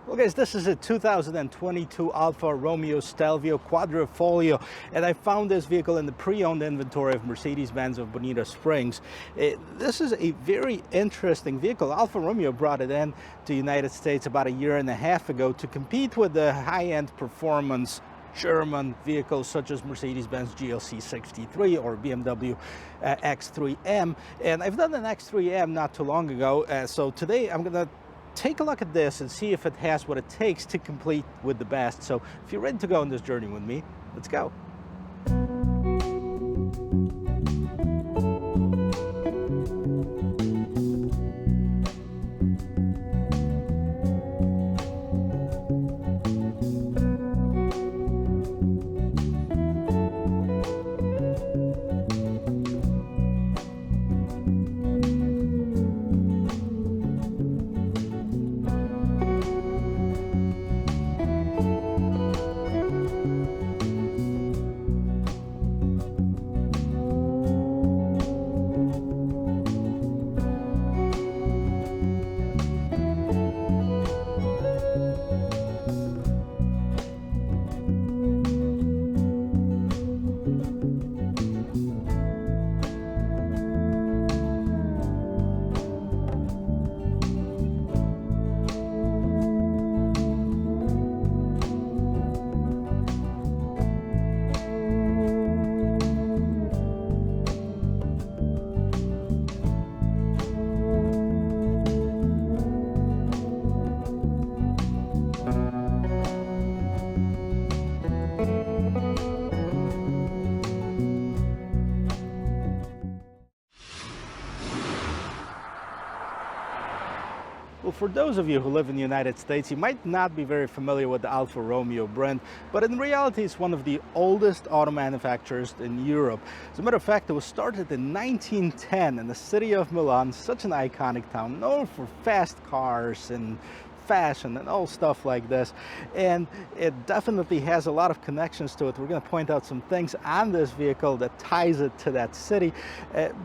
Well guys, this is a 2022 Alfa Romeo Stelvio Quadrifoglio, and I found this vehicle in the pre-owned inventory of Mercedes-Benz of Bonita Springs. This is a very interesting vehicle. Alfa Romeo brought it in to the United States about a year and a half ago to compete with the high-end performance German vehicles such as Mercedes-Benz GLC 63 or BMW X3M. And I've done an X3M not too long ago, so today I'm going to take a look at this and see if it has what it takes to compete with the best. So if you're ready to go on this journey with me, let's go. Well, for those of you who live in the United States, you might not be very familiar with the Alfa Romeo brand, but in reality it's one of the oldest auto manufacturers in Europe. As a matter of fact, it was started in 1910 in the city of Milan, such an iconic town, known for fast cars and fashion and all stuff like this, and it definitely has a lot of connections to it. We're going to point out some things on this vehicle that ties it to that city,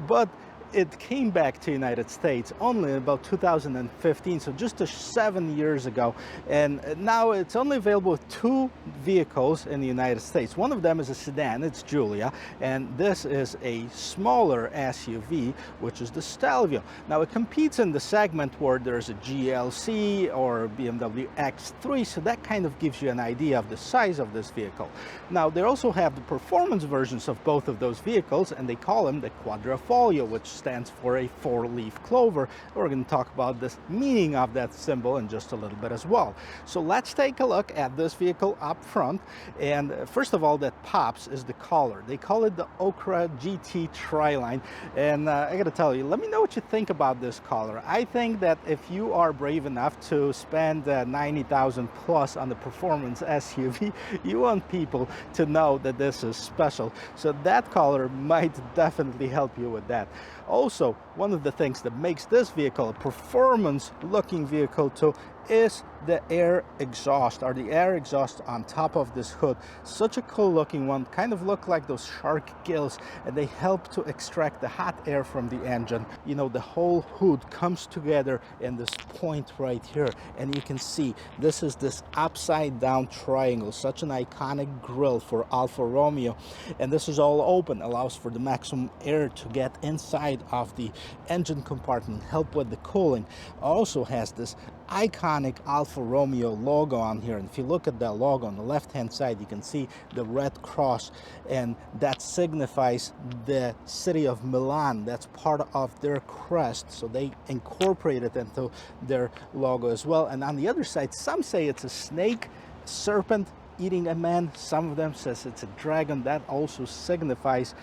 but it came back to the United States only in about 2015, so just 7 years ago, and now it's only available with two vehicles in the United States. One of them is a sedan, it's Giulia, and this is a smaller SUV, which is the Stelvio. Now it competes in the segment where there's a GLC or BMW X3, so that kind of gives you an idea of the size of this vehicle. Now they also have the performance versions of both of those vehicles, and they call them the Quadrifoglio, which stands for a four-leaf clover. We're going to talk about the meaning of that symbol in just a little bit as well. So let's take a look at this vehicle up front, and first of all that pops is the color. They call it the Ochre GT Tri-Line, and I gotta tell you, let me know what you think about this color. I think that if you are brave enough to spend 90,000 plus on the performance SUV, you want people to know that this is special, so that color might definitely help you with that. Also, one of the things that makes this vehicle a performance looking vehicle too is the air exhaust, or the air exhaust on top of this hood. Such a cool looking one, kind of look like those shark gills, and they help to extract the hot air from the engine. You know, the whole hood comes together in this point right here, and you can see this is this upside down triangle, such an iconic grille for Alfa Romeo, and this is all open, allows for the maximum air to get inside of the engine compartment, help with the cooling. Also has this iconic Alfa Romeo logo on here, and if you look at that logo on the left hand side, you can see the red cross, and that signifies the city of Milan. That's part of their crest, so they incorporate it into their logo as well. And on the other side, some say it's a snake, serpent eating a man, some of them says it's a dragon. That also signifies,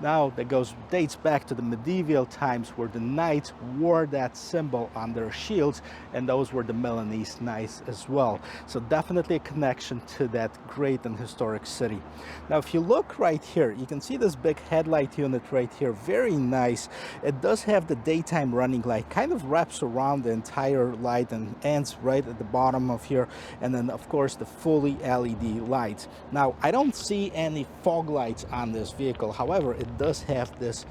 now that dates back to the medieval times where the knights wore that symbol on their shields, and those were the Milanese knights as well. So definitely a connection to that great and historic city. Now if you look right here, you can see this big headlight unit right here, very nice. It does have the daytime running light, kind of wraps around the entire light and ends right at the bottom of here, and then of course the fully LED lights. Now I don't see any fog lights on this vehicle, however it does have this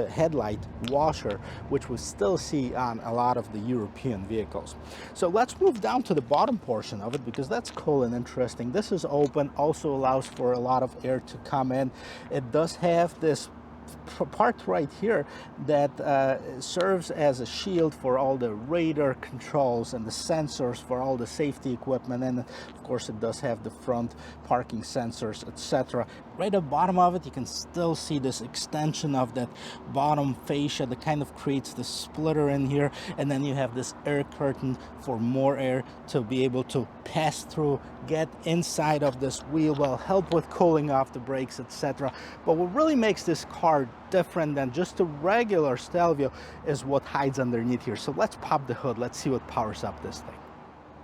headlight washer, which we still see on a lot of the European vehicles. So let's move down to the bottom portion of it, because that's cool and interesting. This is open, also allows for a lot of air to come in. It does have this part right here that serves as a shield for all the radar controls and the sensors for all the safety equipment, and of course it does have the front parking sensors, etc. Right at the bottom of it, you can still see this extension of that bottom fascia that kind of creates the splitter in here, and then you have this air curtain for more air to be able to pass through, get inside of this wheel well, help with cooling off the brakes, etc. But what really makes this car different than just a regular Stelvio is what hides underneath here. So let's pop the hood, let's see what powers up this thing.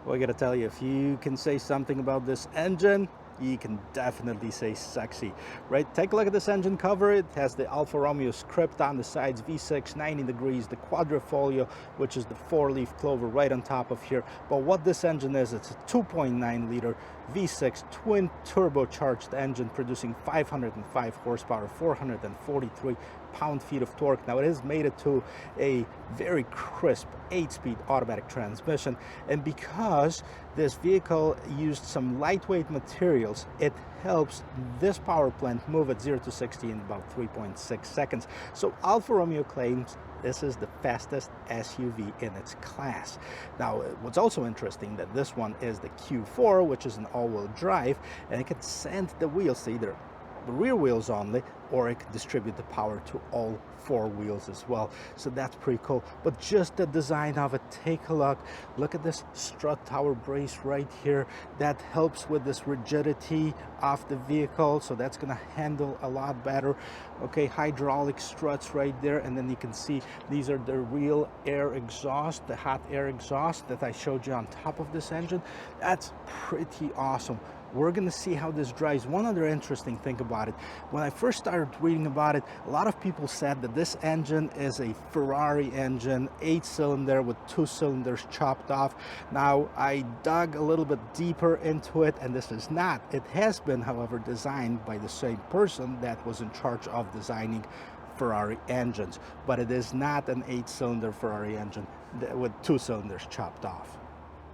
Well, I gotta tell you, if you can say something about this engine, you can definitely say sexy, right? Take a look at this engine cover. It has the Alfa Romeo script on the sides, V6, 90 degrees, the Quadrifoglio, which is the 4-leaf clover right on top of here. But what this engine is, it's a 2.9 liter V6 twin turbocharged engine producing 505 horsepower, 443 pound-feet of torque. Now it is mated to a very crisp 8-speed automatic transmission, and because this vehicle used some lightweight materials, it helps this power plant move at 0 to 60 in about 3.6 seconds. So Alfa Romeo claims this is the fastest SUV in its class. Now, what's also interesting that this one is the Q4, which is an all-wheel drive, and it can send the wheels to either the rear wheels only, or it can distribute the power to all 4 wheels as well. So that's pretty cool. But just the design of it, take a look at this strut tower brace right here. That helps with this rigidity of the vehicle, so that's going to handle a lot better. Okay, hydraulic struts right there, and then you can see these are the real air exhaust, the hot air exhaust that I showed you on top of this engine. That's pretty awesome. We're going to see how this drives. One other interesting thing about it, when I first started reading about it, a lot of people said that this engine is a Ferrari engine, 8-cylinder with 2 cylinders chopped off. Now, I dug a little bit deeper into it, and this is not. It has been, however, designed by the same person that was in charge of designing Ferrari engines, but it is not an 8-cylinder Ferrari engine with 2 cylinders chopped off.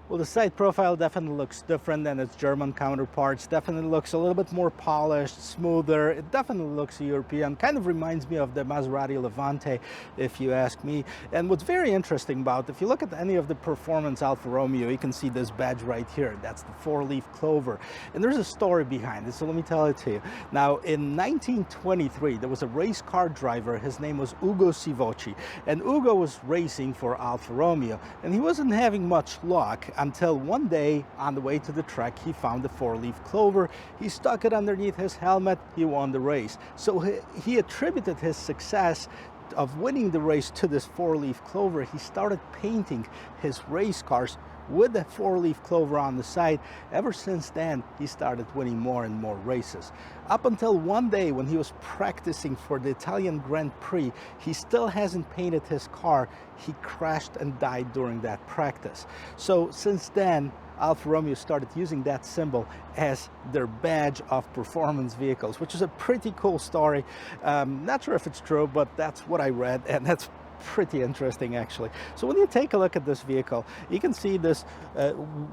Well, the side profile definitely looks different than its German counterparts. Definitely looks a little bit more polished, smoother. It definitely looks European. Kind of reminds me of the Maserati Levante, if you ask me. And what's very interesting about, if you look at any of the performance Alfa Romeo, you can see this badge right here. That's the 4-leaf clover. And there's a story behind it, so let me tell it to you. Now, in 1923, there was a race car driver. His name was Ugo Sivocci. And Ugo was racing for Alfa Romeo, and he wasn't having much luck until one day on the way to the track he found the 4-leaf clover. He stuck it underneath his helmet. He won the race. So he attributed his success of winning the race to this 4-leaf clover. He started painting his race cars with the 4-leaf clover on the side. Ever since then, he started winning more and more races. Up until one day when he was practicing for the Italian Grand Prix, he still hasn't painted his car. He crashed and died during that practice. So since then, Alfa Romeo started using that symbol as their badge of performance vehicles, which is a pretty cool story. Not sure if it's true, but that's what I read, and that's pretty interesting actually. So when you take a look at this vehicle, you can see this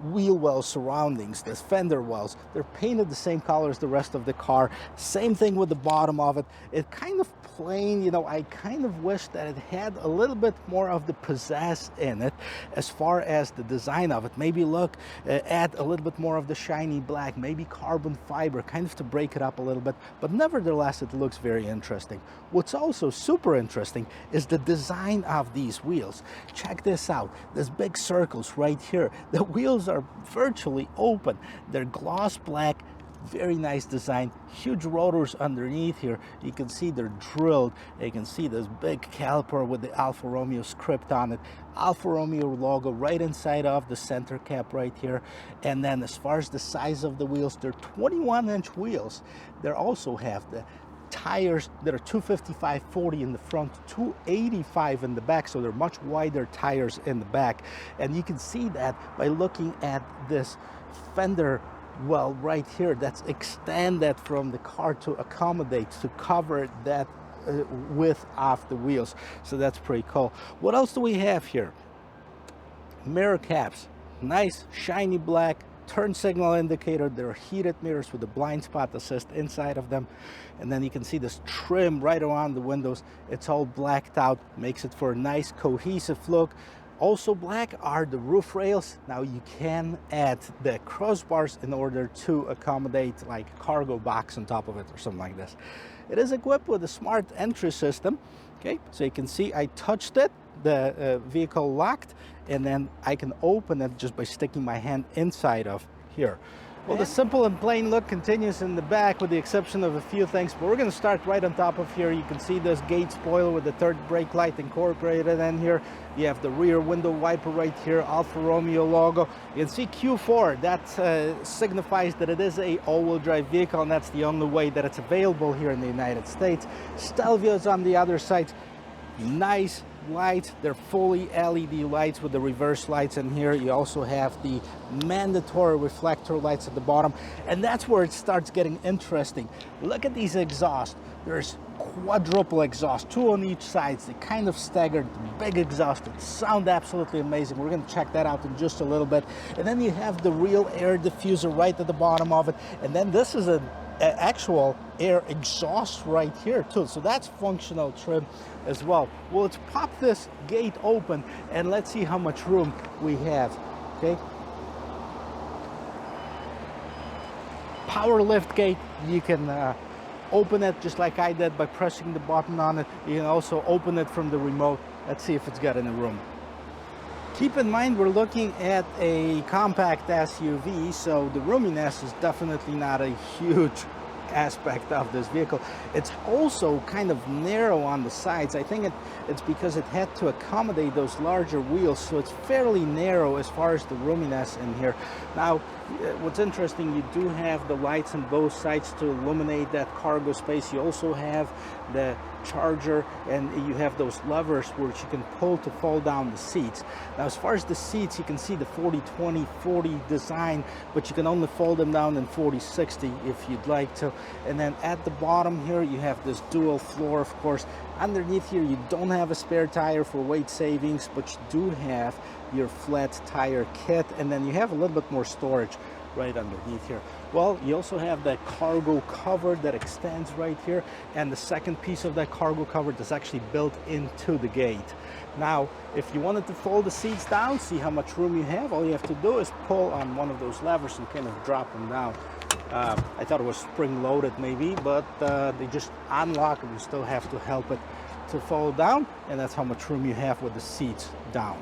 wheel well surroundings, this fender wells. They're painted the same color as the rest of the car. Same thing with the bottom of it. It kind of plain, you know, I kind of wish that it had a little bit more of the pizzazz in it as far as the design of it. Maybe look, add a little bit more of the shiny black, maybe carbon fiber, kind of to break it up a little bit, but nevertheless it looks very interesting. What's also super interesting is the design of these wheels. Check this out, there's big circles right here. The wheels are virtually open. They're gloss black, very nice design, huge rotors underneath here. You can see they're drilled. You can see this big caliper with the Alfa Romeo script on it. Alfa Romeo logo right inside of the center cap right here. And then as far as the size of the wheels, they're 21-inch wheels. They also have the tires that are 255/40 in the front, 285 in the back, so they're much wider tires in the back. And you can see that by looking at this fender well right here, that's extended from the car to accommodate, to cover that width of the wheels. So that's pretty cool. What else do we have here? Mirror caps, nice shiny black. Turn signal indicator. There are heated mirrors with the blind spot assist inside of them, and then you can see this trim right around the windows. It's all blacked out, makes it for a nice cohesive look. Also black are the roof rails. Now you can add the crossbars in order to accommodate like a cargo box on top of it or something like this. It is equipped with a smart entry system. Okay, so you can see I touched it, the vehicle locked, and then I can open it just by sticking my hand inside of here. Well, the simple and plain look continues in the back with the exception of a few things, but we're going to start right on top of here. You can see this gate spoiler with the third brake light incorporated in here. You have the rear window wiper right here, Alfa Romeo logo. You can see Q4, that signifies that it is a all-wheel drive vehicle, and that's the only way that it's available here in the United States. Stelvio is on the other side. Nice lights, they're fully LED lights with the reverse lights in here. You also have the mandatory reflector lights at the bottom, and that's where it starts getting interesting. Look at these exhausts. There's quadruple exhaust, 2 on each side. They kind of staggered, big exhaust. It sound absolutely amazing. We're going to check that out in just a little bit. And then you have the real air diffuser right at the bottom of it, and then this is an actual air exhaust right here too, so that's functional trim as well. Well, let's pop this gate open and let's see how much room we have. Okay, power lift gate. You can open it just like I did by pressing the button on it. You can also open it from the remote. Let's see if it's got any room. Keep in mind we're looking at a compact SUV, so the roominess is definitely not a huge aspect of this vehicle. It's also kind of narrow on the sides. I think it's because it had to accommodate those larger wheels, so it's fairly narrow as far as the roominess in here. Now, what's interesting, you do have the lights on both sides to illuminate that cargo space. You also have the charger, and you have those levers which you can pull to fold down the seats. Now, as far as the seats, you can see the 40-20-40 design, but you can only fold them down in 40-60 if you'd like to. And then at the bottom here, you have this dual floor, of course. Underneath here, you don't have a spare tire for weight savings, but you do have your flat tire kit, and then you have a little bit more storage right underneath here. Well, you also have that cargo cover that extends right here, and the second piece of that cargo cover is actually built into the gate. Now, if you wanted to fold the seats down, see how much room you have, all you have to do is pull on one of those levers and kind of drop them down. I thought it was spring-loaded maybe, but they just unlock, and you still have to help it to fold down, and that's how much room you have with the seats down.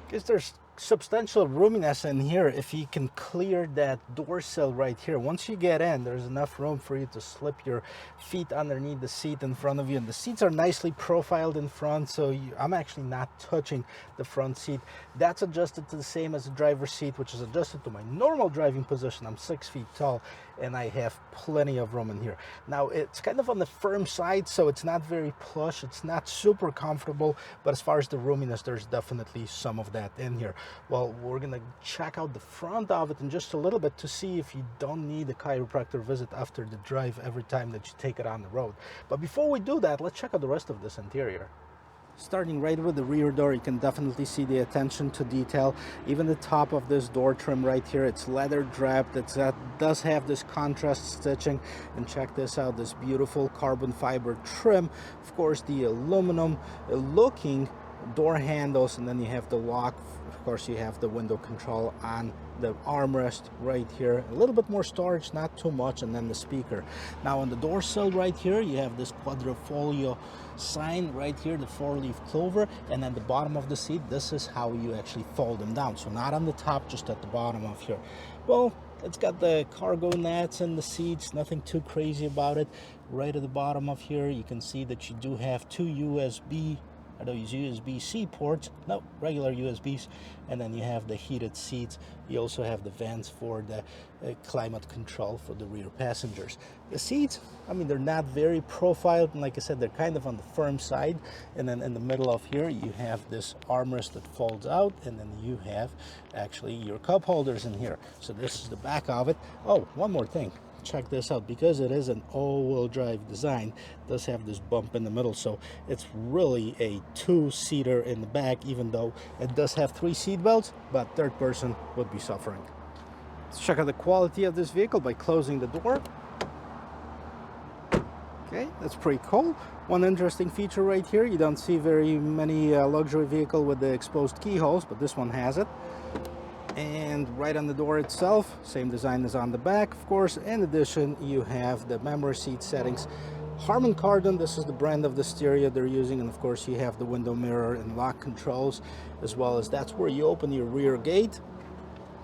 Because there's substantial roominess in here if you can clear that door sill right here. Once you get in, there's enough room for you to slip your feet underneath the seat in front of you, and the seats are nicely profiled in front, so I'm actually not touching the front seat. That's adjusted to the same as the driver's seat, which is adjusted to my normal driving position. I'm 6 feet tall, and I have plenty of room in here. Now, it's kind of on the firm side, so it's not very plush. It's not super comfortable, but as far as the roominess, there's definitely some of that in here. Well, we're gonna check out the front of it in just a little bit to see if you don't need a chiropractor visit after the drive every time that you take it on the road. But before we do that, let's check out the rest of this interior. Starting right with the rear door, you can definitely see the attention to detail. Even the top of this door trim right here, it's leather draped. That does have this contrast stitching, and check this out, this beautiful carbon fiber trim. Of course, the aluminum looking door handles, and then you have the lock. Of course, you have the window control on the armrest right here. A little bit more storage, not too much, and then the speaker. Now on the door sill right here, you have this Quadrifoglio sign right here, the 4-leaf clover, and then the bottom of the seat, this is how you actually fold them down. So not on the top, just at the bottom of here. Well, it's got the cargo nets in the seats, nothing too crazy about it. Right at the bottom of here, you can see that you do have two USB-C ports, no, regular USBs, and then you have the heated seats. You also have the vents for the climate control for the rear passengers. The seats, I mean, they're not very profiled, and like I said, they're kind of on the firm side. And then in the middle of here, you have this armrest that folds out, and then you have actually your cup holders in here. So this is the back of it. Oh, one more thing. check this out. Because it is an all-wheel drive design, it does have this bump in the middle, so it's really a two-seater in the back, even though it does have 3 seat belts, but third person would be suffering. Let's check out the quality of this vehicle by closing the door. Okay, that's pretty cool. One interesting feature right here, you don't see very many luxury vehicle with the exposed keyholes, but this one has it. And right on the door itself, same design as on the back, of course. In addition, you have the memory seat settings. Harman Kardon, this is the brand of the stereo they're using, and of course you have the window mirror and lock controls, as well as that's where you open your rear gate.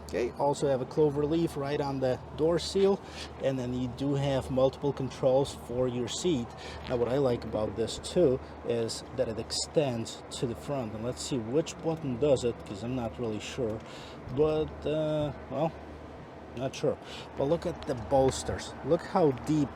Okay, also have a clover leaf right on the door seal, and then you do have multiple controls for your seat. Now what I like about this too is that it extends to the front, and let's see which button does it, because I'm not really sure, but well, not sure. But look at the bolsters, look how deep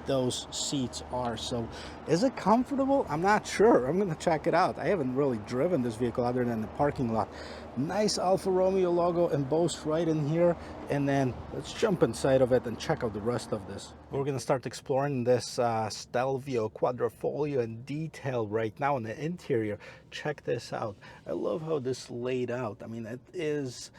those seats are. So is it comfortable? I'm not sure. I'm gonna check it out. I haven't really driven this vehicle other than the parking lot. Nice Alfa Romeo logo embossed right in here, and then let's jump inside of it and check out the rest of this. We're gonna start exploring this Stelvio Quadrifoglio in detail right now in the interior. Check this out. I love how this laid out. I mean, it is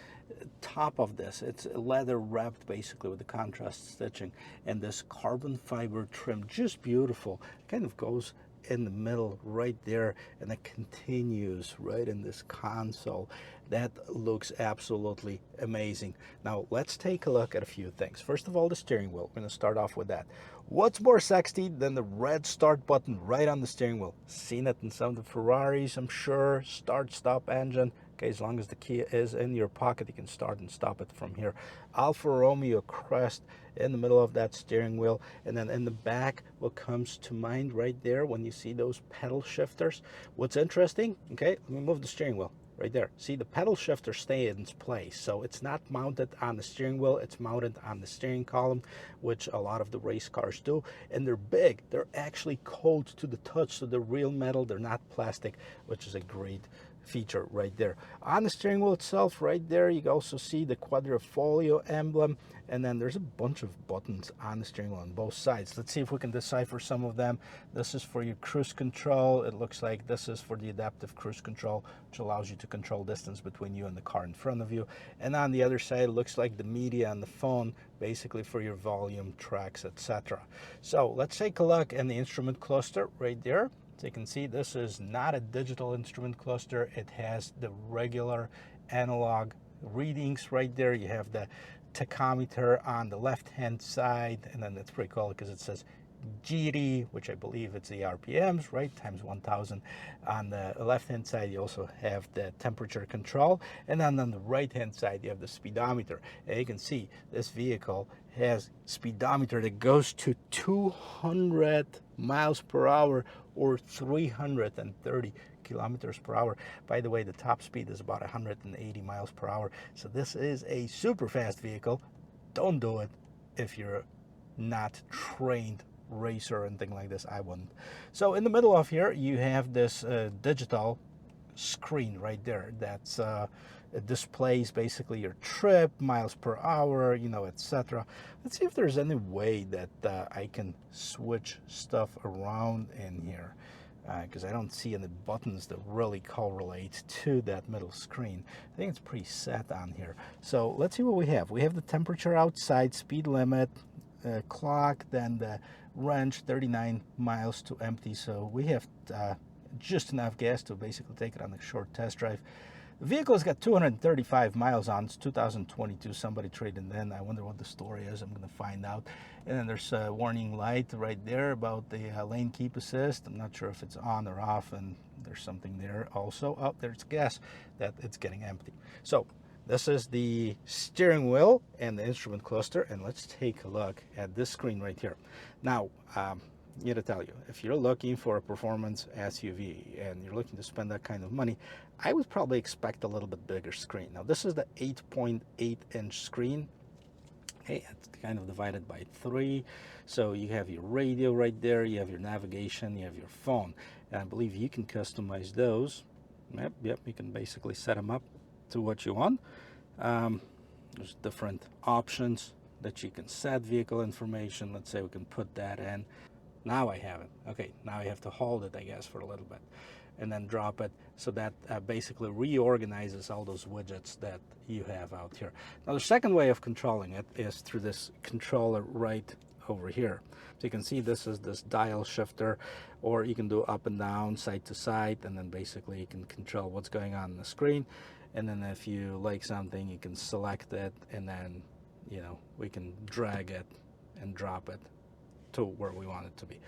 top of this, it's leather wrapped basically with the contrast stitching, and this carbon fiber trim, just beautiful. It kind of goes in the middle right there, and it continues right in this console. That looks absolutely amazing. Now let's take a look at a few things. First of all, the steering wheel. We're going to start off with that. What's more sexy than the red start button right on the steering wheel? Seen it in some of the Ferraris, I'm sure. Start stop engine. Okay, as long as the key is in your pocket, you can start and stop it from here. Alfa Romeo crest in the middle of that steering wheel, and then in the back, what comes to mind right there when you see those pedal shifters. What's interesting, okay, let me move the steering wheel. Right there, see the pedal shifter stay in its place, so it's not mounted on the steering wheel, it's mounted on the steering column, which a lot of the race cars do. And they're big, they're actually cold to the touch, so they're real metal, they're not plastic, which is a great feature right there. On the steering wheel itself, right there, you can also see the Quadrifoglio emblem, and then there's a bunch of buttons on the steering wheel on both sides. Let's see if we can decipher some of them. This is for your cruise control. It looks like this is for the adaptive cruise control, which allows you to control distance between you and the car in front of you. And on the other side, it looks like the media on the phone, basically for your volume, tracks, etc. So let's take a look at the instrument cluster right there. So you can see this is not a digital instrument cluster. It has the regular analog readings right there. You have the tachometer on the left hand side, and then that's pretty cool because it says GD, which I believe it's the RPMs, right, times 1000. On the left hand side you also have the temperature control, and then on the right hand side you have the speedometer. And you can see this vehicle has speedometer that goes to 200 miles per hour or 330 kilometers per hour. By the way, the top speed is about 180 miles per hour. So this is a super fast vehicle. Don't do it if you're not trained racer and thing like this. I wouldn't. So in the middle of here you have this digital screen right there that's it displays basically your trip, miles per hour, you know, etc. Let's see if there's any way that I can switch stuff around in here, because I don't see any buttons that really correlate to that middle screen. I think it's pretty set on here. So let's see what we have. We have the temperature outside, speed limit, clock, then the range 39 miles to empty. So we have just enough gas to basically take it on a short test drive. The vehicle's got 235 miles on. It's 2022. Somebody traded in. I wonder what the story is. I'm going to find out. And then there's a warning light right there about the lane keep assist. I'm not sure if it's on or off, and there's something there also. Oh, there's gas that it's getting empty. So this is the steering wheel and the instrument cluster, and let's take a look at this screen right here. Now, here to tell you, if you're looking for a performance SUV and you're looking to spend that kind of money, I would probably expect a little bit bigger screen. Now, this is the 8.8-inch screen. Okay, it's kind of divided by 3. So you have your radio right there, you have your navigation, you have your phone. And I believe you can customize those. Yep, you can basically set them up to what you want. There's different options that you can set vehicle information. Let's say we can put that in. Now I have it. Okay, now I have to hold it, I guess, for a little bit and then drop it. So that basically reorganizes all those widgets that you have out here. Now the second way of controlling it is through this controller right over here. So you can see this is this dial shifter, or you can do up and down, side to side, and then basically you can control what's going on the screen. And then if you like something, you can select it, and then, you know, we can drag it and drop it to where we want it to be.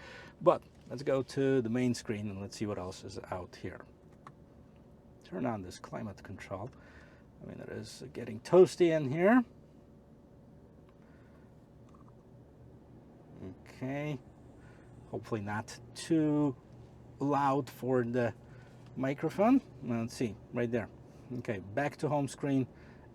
But let's go to the main screen and let's see what else is out here. Turn on this climate control. I mean, it is getting toasty in here. Okay, hopefully not too loud for the microphone. Let's see, right there. Okay, back to home screen.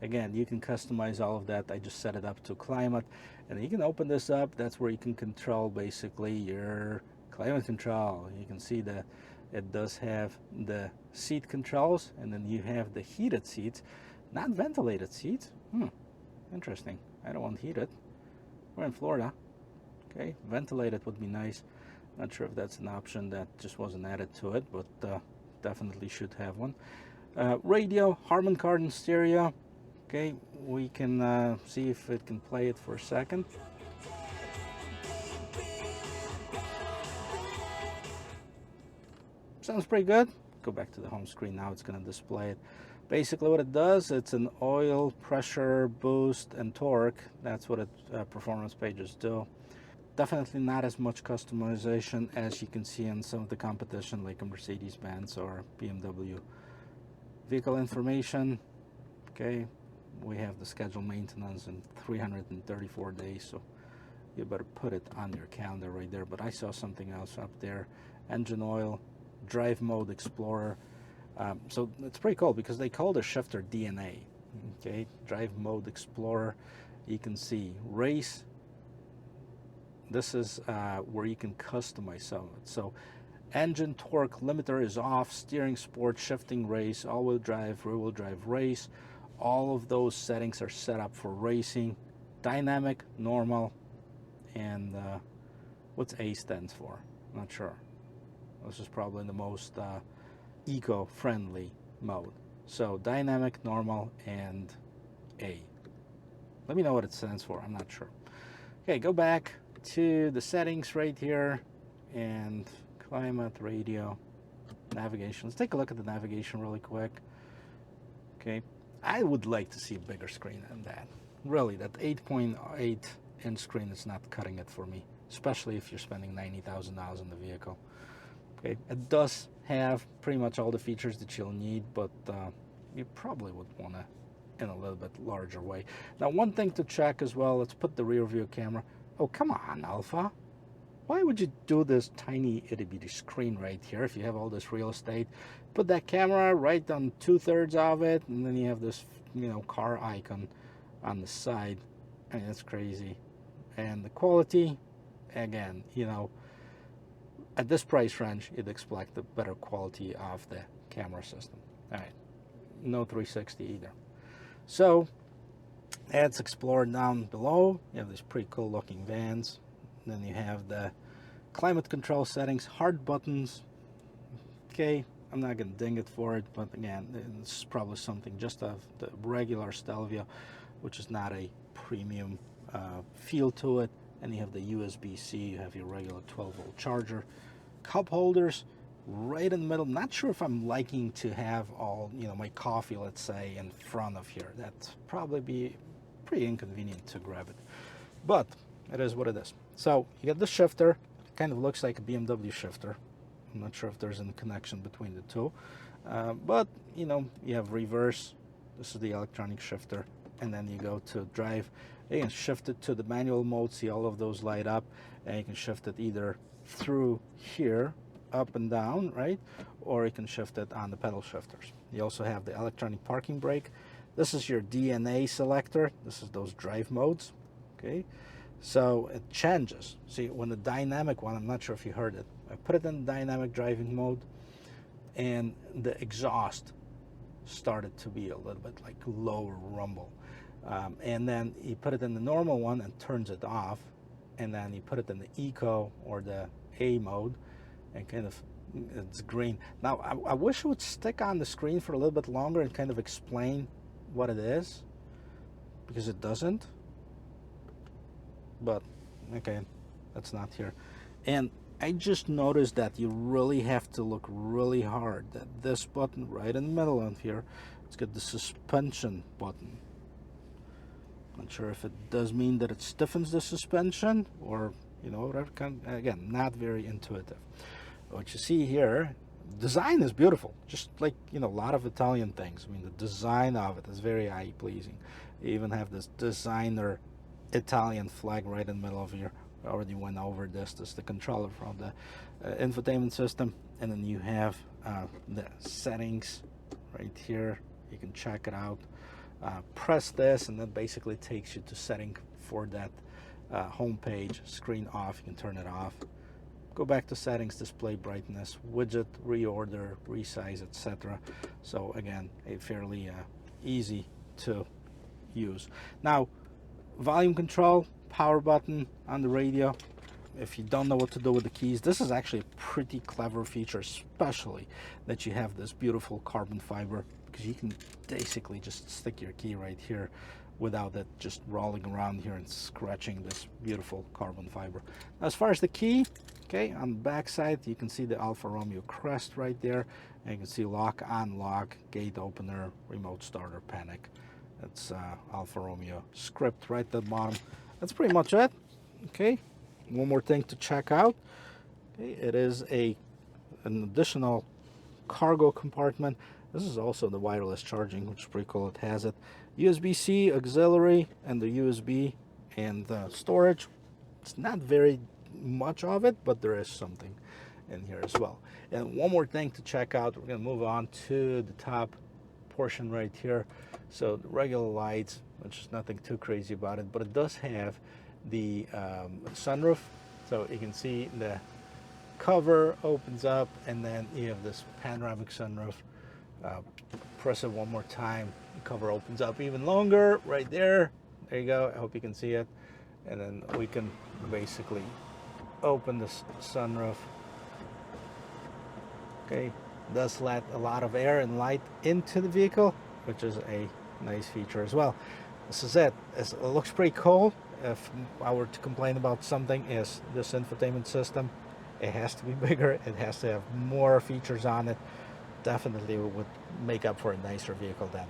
Again, you can customize all of that. I just set it up to climate, and you can open this up. That's where you can control basically your climate control. You can see that it does have the seat controls, and then you have the heated seats, not ventilated seats. Interesting. I don't want heated. We're in Florida. Okay, ventilated would be nice. Not sure if that's an option that just wasn't added to it, but definitely should have one. Radio, Harman Kardon stereo. Okay, we can see if it can play it for a second. Sounds pretty good. Go back to the home screen now. It's going to display it. Basically what it does, it's an oil, pressure, boost, and torque. That's what performance pages do. Definitely not as much customization as you can see in some of the competition like a Mercedes-Benz or BMW. Vehicle information. Okay, we have the scheduled maintenance in 334 days, so you better put it on your calendar right there. But I saw something else up there. Engine oil, drive mode explorer. So it's pretty cool because they call the shifter DNA. Okay, drive mode explorer. You can see race. This is where you can customize some of it. So engine torque limiter is off, steering sport, shifting race, all-wheel drive, rear-wheel drive race. All of those settings are set up for racing. Dynamic, normal, and what's A stands for? Not sure. This is probably the most eco-friendly mode. So dynamic, normal, and A. Let me know what it stands for. I'm not sure. Okay, go back to the settings right here, and climate, radio, navigation. Let's take a look at the navigation really quick. Okay, I would like to see a bigger screen than that. Really, that 8.8 inch screen is not cutting it for me, especially if you're spending $90,000 on the vehicle. Okay, it does have pretty much all the features that you'll need, but you probably would want to in a little bit larger way. Now, one thing to check as well, let's put the rear view camera. Oh, come on, Alfa. Why would you do this tiny itty-bitty screen right here if you have all this real estate? Put that camera right on 2/3 of it, and then you have this, you know, car icon on the side. I mean, that's crazy. And the quality, again, you know, at this price range, you'd expect the better quality of the camera system. All right, no 360 either. So, let's explore down below. You have these pretty cool looking vans. Then you have the climate control settings, hard buttons. Okay, I'm not gonna ding it for it, but again, it's probably something just of the regular Stelvio, which is not a premium feel to it. And you have the USB-C, you have your regular 12-volt charger. Cup holders right in the middle. Not sure if I'm liking to have all, you know, my coffee, let's say, in front of here. That'd probably be pretty inconvenient to grab it, but it is what it is. So you get the shifter. It kind of looks like a BMW shifter. I'm not sure if there's any connection between the two, but you know, you have reverse. This is the electronic shifter, and then you go to drive. You can shift it to the manual mode. See all of those light up, and you can shift it either through here, up and down, right? Or you can shift it on the pedal shifters. You also have the electronic parking brake. This is your DNA selector. This is those drive modes, okay? So it changes. See, when the dynamic one, I'm not sure if you heard it, I put it in dynamic driving mode, and the exhaust started to be a little bit like lower rumble. And then you put it in the normal one and turns it off, and then you put it in the eco or the A mode, and kind of it's green. Now I wish it would stick on the screen for a little bit longer and kind of explain what it is, because it doesn't. But okay, that's not here. And I just noticed that you really have to look really hard that this button right in the middle of here, it's got the suspension button. Not sure if it does mean that it stiffens the suspension, or you know, whatever kind. Again, not very intuitive. What you see here, design is beautiful, just like, you know, a lot of Italian things. I mean, the design of it is very eye pleasing. You even have this designer Italian flag right in the middle of here. I already went over this. This is the controller from the infotainment system, and then you have the settings right here. You can check it out. Press this, and that basically takes you to setting for that home page. Screen off, you can turn it off. Go back to settings, display brightness, widget, reorder, resize, etc. So again, a fairly easy to use. Now, volume control, power button on the radio. If you don't know what to do with the keys, this is actually a pretty clever feature, especially that you have this beautiful carbon fiber, because you can basically just stick your key right here without it just rolling around here and scratching this beautiful carbon fiber. Now, as far as the key, okay, on the back side you can see the Alfa Romeo crest right there, and you can see lock, unlock, gate opener, remote starter, panic. That's Alfa Romeo script right at the bottom. That's pretty much it. Okay, one more thing to check out. Okay, it is an additional cargo compartment. This is also the wireless charging, which is pretty cool. It has it USB-C auxiliary and the USB and the storage. It's not very much of it, but there is something in here as well. And one more thing to check out. We're going to move on to the top portion right here. So the regular lights, which is nothing too crazy about it, but it does have the sunroof. So you can see the cover opens up, and then you have this panoramic sunroof. Press it one more time, the cover opens up even longer right there. There you go. I hope you can see it. And then we can basically open the sunroof. Okay, does let a lot of air and light into the vehicle, which is a nice feature as well. This is it. It looks pretty cool. If I were to complain about something, is this infotainment system. It has to be bigger. It has to have more features on it. Definitely would make up for a nicer vehicle then.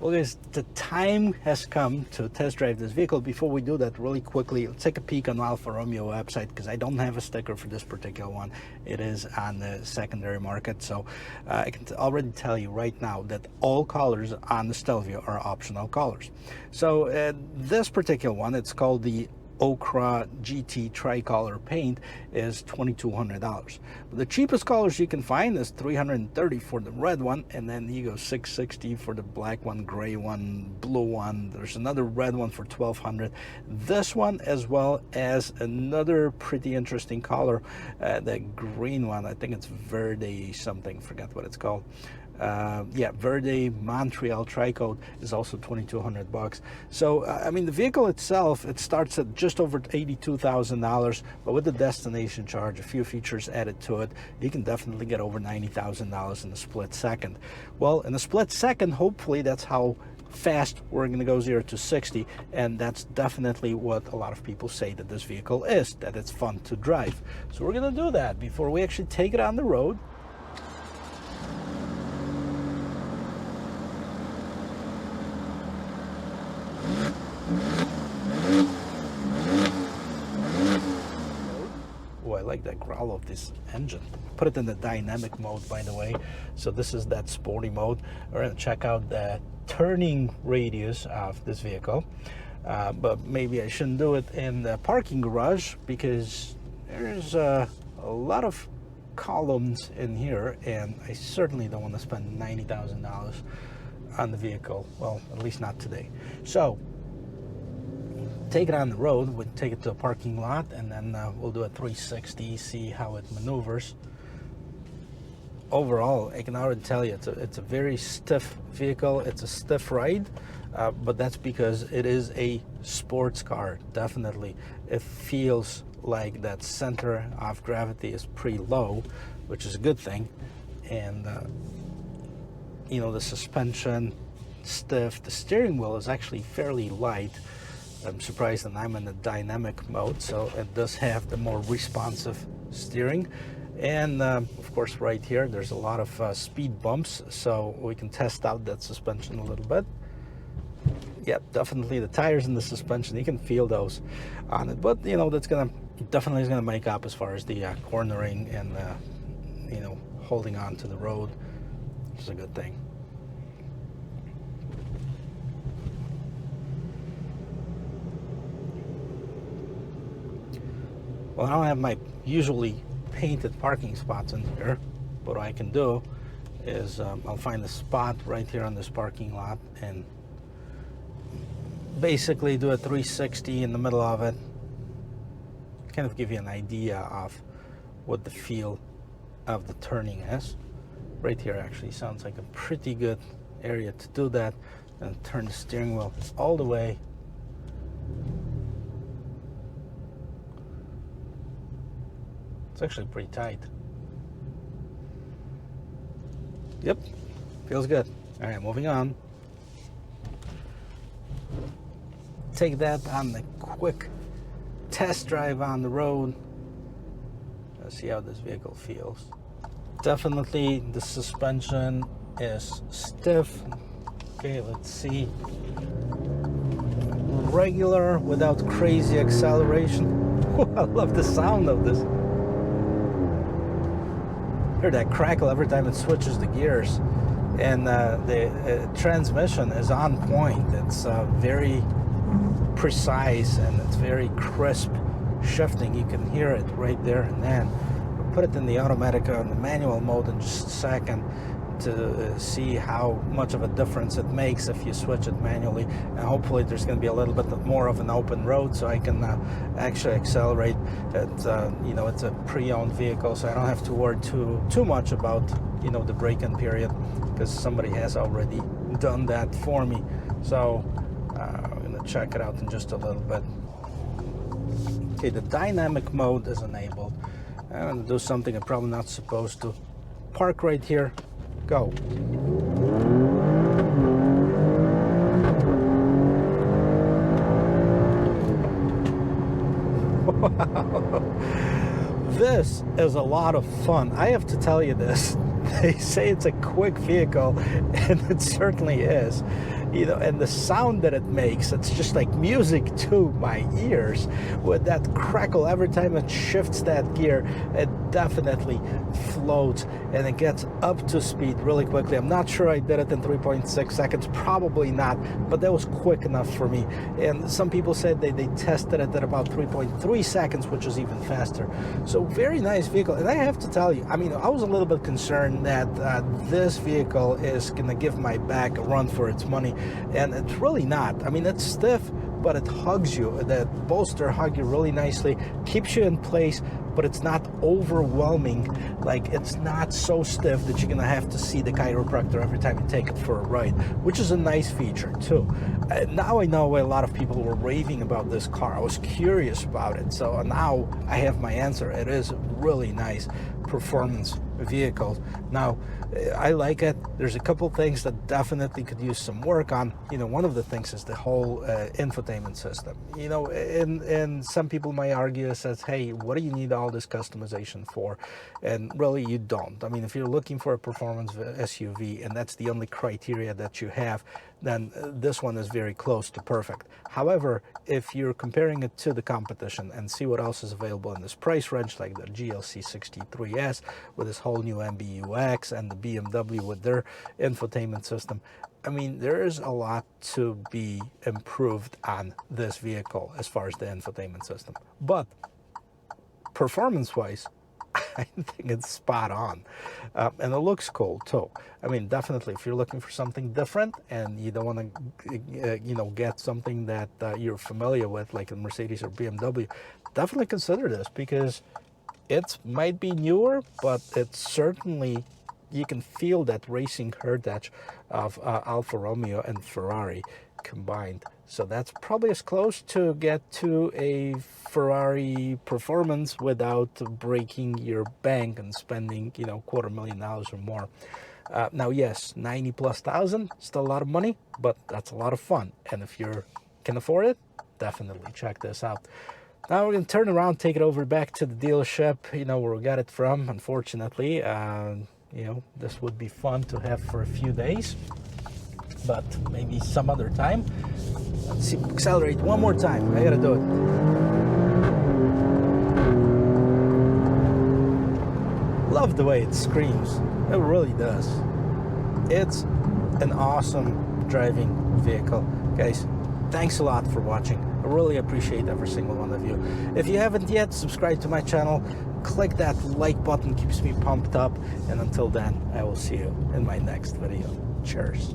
Well guys, the time has come to test drive this vehicle. Before we do that, really quickly, let's take a peek on the Alfa Romeo website, because I don't have a sticker for this particular one. It is on the secondary market, so I can already tell you right now that all colors on the Stelvio are optional colors. So this particular one, it's called the Ochre GT tricolor paint, is $2,200. The cheapest colors you can find is $330 for the red one, and then you go $660 for the black one, gray one, blue one. There's another red one for $1,200. This one, as well as another pretty interesting color, the green one. I think it's Verde something, forget what it's called. Yeah, Verde Montreal Tricoat is also $2,200. So I mean, the vehicle itself, it starts at just over $82,000, but with the destination charge, a few features added to it, you can definitely get over $90,000 in a split second. Well, in a split second, hopefully that's how fast we're going to go 0 to 60, and that's definitely what a lot of people say that this vehicle is, that it's fun to drive. So we're going to do that before we actually take it on the road. Oh, I like that growl of this engine. Put it in the dynamic mode, by the way. So this is that sporty mode. We're going to check out the turning radius of this vehicle. But maybe I shouldn't do it in the parking garage, because there's a lot of columns in here, and I certainly don't want to spend $90,000 on the vehicle. Well, at least not today. So take it on the road, we'll take it to a parking lot, and then we'll do a 360, see how it maneuvers. Overall, I can already tell you it's a very stiff vehicle. It's a stiff ride. but that's because it is a sports car. Definitely, it feels like that center of gravity is pretty low, which is a good thing. And you know, the suspension stiff. The steering wheel is actually fairly light. I'm surprised that I'm in the dynamic mode, so it does have the more responsive steering. And of course, right here there's a lot of speed bumps, so we can test out that suspension a little bit. Yep, definitely the tires and the suspension, you can feel those on it, but you know, that's definitely gonna make up as far as the cornering and you know, holding on to the road, which is a good thing. Well, I don't have my usually painted parking spots in here. What I can do is I'll find a spot right here on this parking lot and basically do a 360 in the middle of it, kind of give you an idea of what the feel of the turning is. Right here actually sounds like a pretty good area to do that, and turn the steering wheel all the way. It's actually pretty tight. Yep, feels good. All right, moving on. Take that on the quick test drive on the road. Let's see how this vehicle feels. Definitely the suspension is stiff. Okay, let's see. Regular without crazy acceleration. I love the sound of this. Hear that crackle every time it switches the gears. And the transmission is on point. It's very precise and it's very crisp shifting. You can hear it right there and then. We'll put it in the automatic on the manual mode in just a second to see how much of a difference it makes if you switch it manually, and hopefully there's going to be a little bit more of an open road so I can actually accelerate it. You know, it's a pre-owned vehicle, so I don't have to worry too much about, you know, the break-in period, because somebody has already done that for me. So I'm going to check it out in just a little bit. Okay, the dynamic mode is enabled. I'm going to do something I'm probably not supposed to. Park right here. Go. This is a lot of fun. I have to tell you this. They say it's a quick vehicle, and it certainly is. You know, and the sound that it makes, it's just like music to my ears. With that crackle every time it shifts that gear, it definitely floats and it gets up to speed really quickly. I'm not sure I did it in 3.6 seconds, probably not, but that was quick enough for me. And some people said they tested it at about 3.3 seconds, which is even faster. So very nice vehicle. And I have to tell you, I mean, I was a little bit concerned that this vehicle is gonna give my back a run for its money, and it's really not. I mean, it's stiff, but it hugs you. That bolster hug you really nicely, keeps you in place, but it's not overwhelming. Like, it's not so stiff that you're gonna have to see the chiropractor every time you take it for a ride, which is a nice feature too. Now I know why a lot of people were raving about this car. I was curious about it, so now I have my answer. It is really nice performance vehicle. Now, I like it. There's a couple things that definitely could use some work on. You know, one of the things is the whole infotainment system. You know, and some people might argue, says, hey, what do you need all this customization for? And really, you don't. I mean, if you're looking for a performance SUV and that's the only criteria that you have, then this one is very close to perfect. However, if you're comparing it to the competition and see what else is available in this price range, like the GLC 63S with this whole new MBUX and the BMW with their infotainment system, I mean, there is a lot to be improved on this vehicle as far as the infotainment system. But performance-wise, I think it's spot on, and it looks cool too. I mean, definitely, if you're looking for something different and you don't want to, you know, get something that you're familiar with, like a Mercedes or BMW, definitely consider this, because it might be newer, but it's certainly, you can feel that racing heritage of Alfa Romeo and Ferrari. combined. So that's probably as close to get to a Ferrari performance without breaking your bank and spending, you know, $250,000 or more. Now, yes, 90 plus thousand, still a lot of money, but that's a lot of fun. And if you can afford it, definitely check this out. Now we're going to turn around, take it over back to the dealership, you know, where we got it from, unfortunately. You know, this would be fun to have for a few days, but maybe some other time. Let's see, accelerate one more time. I got to do it. Love the way it screams. It really does. It's an awesome driving vehicle. Guys, thanks a lot for watching. I really appreciate every single one of you. If you haven't yet, subscribe to my channel. Click that like button, keeps me pumped up. And until then, I will see you in my next video. Cheers.